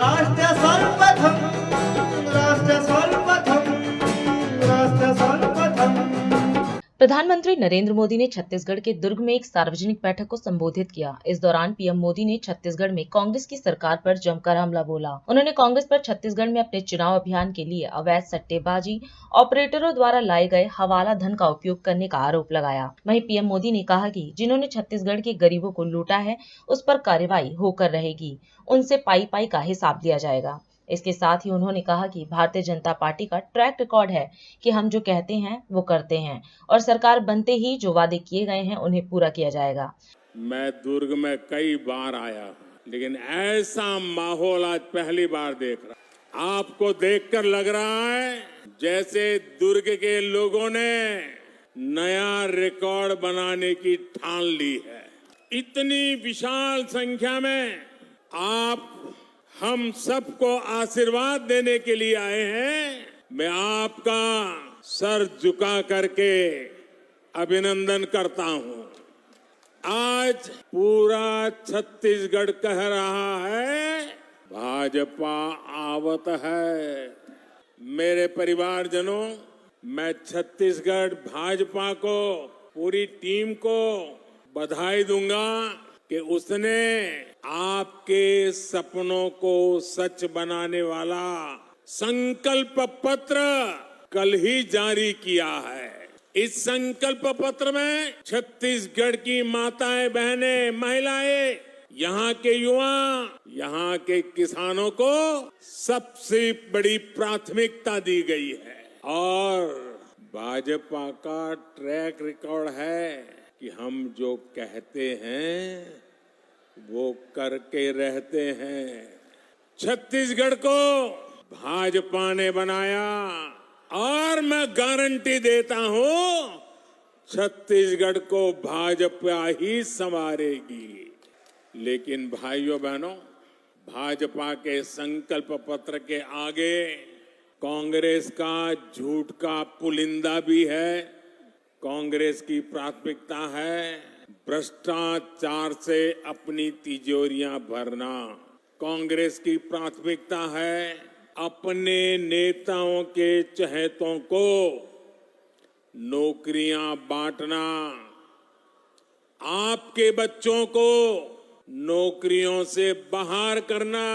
राष्ट्र सर्वप्रथम राष्ट्र सर्वप्रथम राष्ट्र सर्वप्रथम। प्रधानमंत्री नरेंद्र मोदी ने छत्तीसगढ़ के दुर्ग में एक सार्वजनिक बैठक को संबोधित किया। इस दौरान पीएम मोदी ने छत्तीसगढ़ में कांग्रेस की सरकार पर जमकर हमला बोला। उन्होंने कांग्रेस पर छत्तीसगढ़ में अपने चुनाव अभियान के लिए अवैध सट्टेबाजी, ऑपरेटरों द्वारा लाए गए हवाला धन का उपयोग करने का आरोप लगाया। वहीं पीएम मोदी ने कहा कि जिन्होंने छत्तीसगढ़ के गरीबों को लूटा है, उस पर कार्रवाई होकर रहेगी। उनसे पाई पाई का हिसाब लिया जाएगा। इसके साथ ही उन्होंने कहा कि भारतीय जनता पार्टी का ट्रैक रिकॉर्ड है कि हम जो कहते हैं वो करते हैं और सरकार बनते ही जो वादे किए गए हैं उन्हें पूरा किया जाएगा। मैं दुर्ग में कई बार आया हूं, लेकिन ऐसा माहौल आज पहली बार देख रहा। आपको देखकर लग रहा है जैसे दुर्ग के लोगों ने नया रिकॉर्ड बनाने की ठान ली है। इतनी विशाल संख्या में आप हम सबको आशीर्वाद देने के लिए आए हैं। मैं आपका सर झुका करके अभिनंदन करता हूं। आज पूरा छत्तीसगढ़ कह रहा है भाजपा आवत है। मेरे परिवारजनों, मैं छत्तीसगढ़ भाजपा को, पूरी टीम को बधाई दूंगा कि उसने आपके सपनों को सच बनाने वाला संकल्प पत्र कल ही जारी किया है। इस संकल्प पत्र में छत्तीसगढ़ की माताएं, बहनें, महिलाएं, यहाँ के युवा, यहाँ के किसानों को सबसे बड़ी प्राथमिकता दी गई है। और भाजपा का ट्रैक रिकॉर्ड है कि हम जो कहते हैं वो करके रहते हैं। छत्तीसगढ़ को भाजपा ने बनाया और मैं गारंटी देता हूं छत्तीसगढ़ को भाजपा ही संवारेगी। लेकिन भाइयों बहनों, भाजपा के संकल्प पत्र के आगे कांग्रेस का झूठ का पुलिंदा भी है। कांग्रेस की प्राथमिकता है भ्रष्टाचार से अपनी तिजोरियां भरना। कांग्रेस की प्राथमिकता है अपने नेताओं के चहेतों को नौकरियां बांटना। आपके बच्चों को नौकरियों से बाहर करना।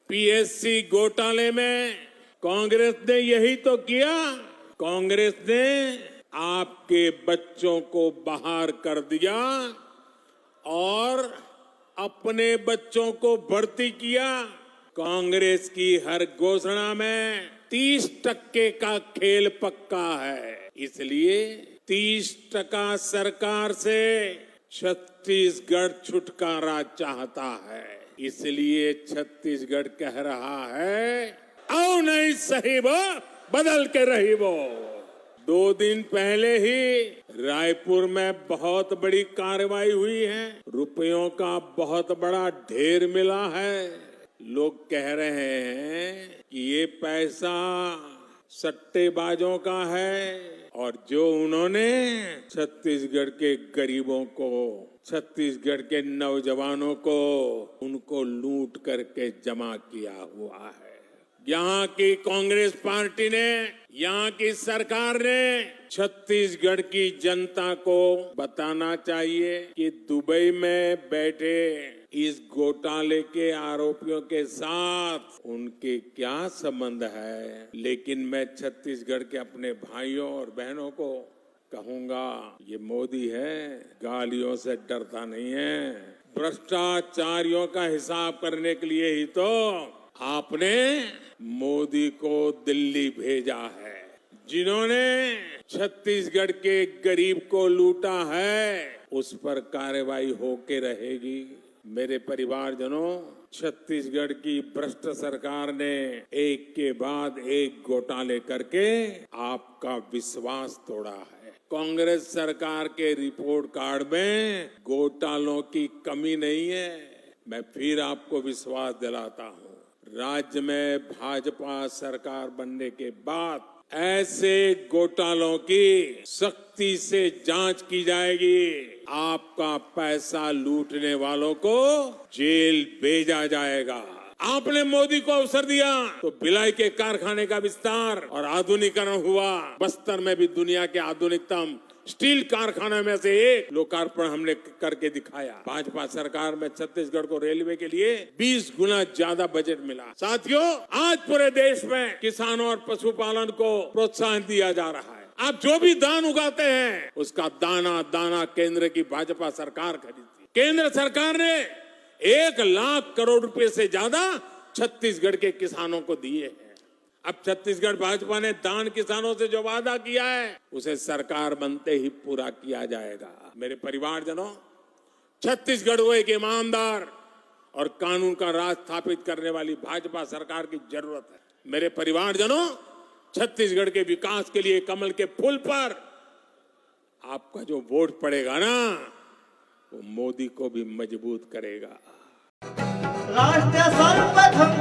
पीएससी घोटाले में कांग्रेस ने यही तो किया। कांग्रेस ने आपके बच्चों को बाहर कर दिया और अपने बच्चों को भर्ती किया। कांग्रेस की हर घोषणा में 30% का खेल पक्का है। इसलिए 30% सरकार से छत्तीसगढ़ छुटकारा चाहता है। इसलिए छत्तीसगढ़ कह रहा है आओ नहीं सही वो, बदल के रही वो। 2 दिन पहले ही रायपुर में बहुत बड़ी कार्रवाई हुई है। रुपयों का बहुत बड़ा ढेर मिला है। लोग कह रहे हैं कि ये पैसा सट्टेबाजों का है और जो उन्होंने छत्तीसगढ़ के गरीबों को, छत्तीसगढ़ के नौजवानों को, उनको लूट करके जमा किया हुआ है। यहाँ की कांग्रेस पार्टी ने, यहाँ की सरकार ने छत्तीसगढ़ की जनता को बताना चाहिए कि दुबई में बैठे इस घोटाले के आरोपियों के साथ उनके क्या संबंध है। लेकिन मैं छत्तीसगढ़ के अपने भाइयों और बहनों को कहूंगा, ये मोदी है, गालियों से डरता नहीं है। भ्रष्टाचारियों का हिसाब करने के लिए ही तो आपने मोदी को दिल्ली भेजा है। जिन्होंने छत्तीसगढ़ के गरीब को लूटा है, उस पर कार्रवाई होके रहेगी। मेरे परिवारजनों, छत्तीसगढ़ की भ्रष्ट सरकार ने एक के बाद एक घोटाले करके आपका विश्वास तोड़ा है। कांग्रेस सरकार के रिपोर्ट कार्ड में घोटालों की कमी नहीं है। मैं फिर आपको विश्वास दिलाता हूं, राज्य में भाजपा सरकार बनने के बाद ऐसे घोटालों की सख्ती से जांच की जाएगी। आपका पैसा लूटने वालों को जेल भेजा जाएगा। आपने मोदी को अवसर दिया तो भिलाई के कारखाने का विस्तार और आधुनिकीकरण हुआ। बस्तर में भी दुनिया के आधुनिकतम स्टील कारखाने में से एक लोकार्पण हमने करके दिखाया। भाजपा सरकार में छत्तीसगढ़ को रेलवे के लिए 20 गुना ज्यादा बजट मिला। साथियों, आज पूरे देश में किसानों और पशुपालन को प्रोत्साहन दिया जा रहा है। आप जो भी धान उगाते हैं उसका दाना दाना केंद्र की भाजपा सरकार खरीदती। केंद्र सरकार ने 1 लाख करोड़ रुपए से ज्यादा छत्तीसगढ़ के किसानों को दिए हैं। अब छत्तीसगढ़ भाजपा ने धान किसानों से जो वादा किया है उसे सरकार बनते ही पूरा किया जाएगा। मेरे परिवारजनों, छत्तीसगढ़ को एक ईमानदार और कानून का राज स्थापित करने वाली भाजपा सरकार की जरूरत है। मेरे परिवारजनों, छत्तीसगढ़ के विकास के लिए कमल के फूल पर आपका जो वोट पड़ेगा ना, वो मोदी को भी मजबूत करेगा। राष्ट्र सर्वप्रथम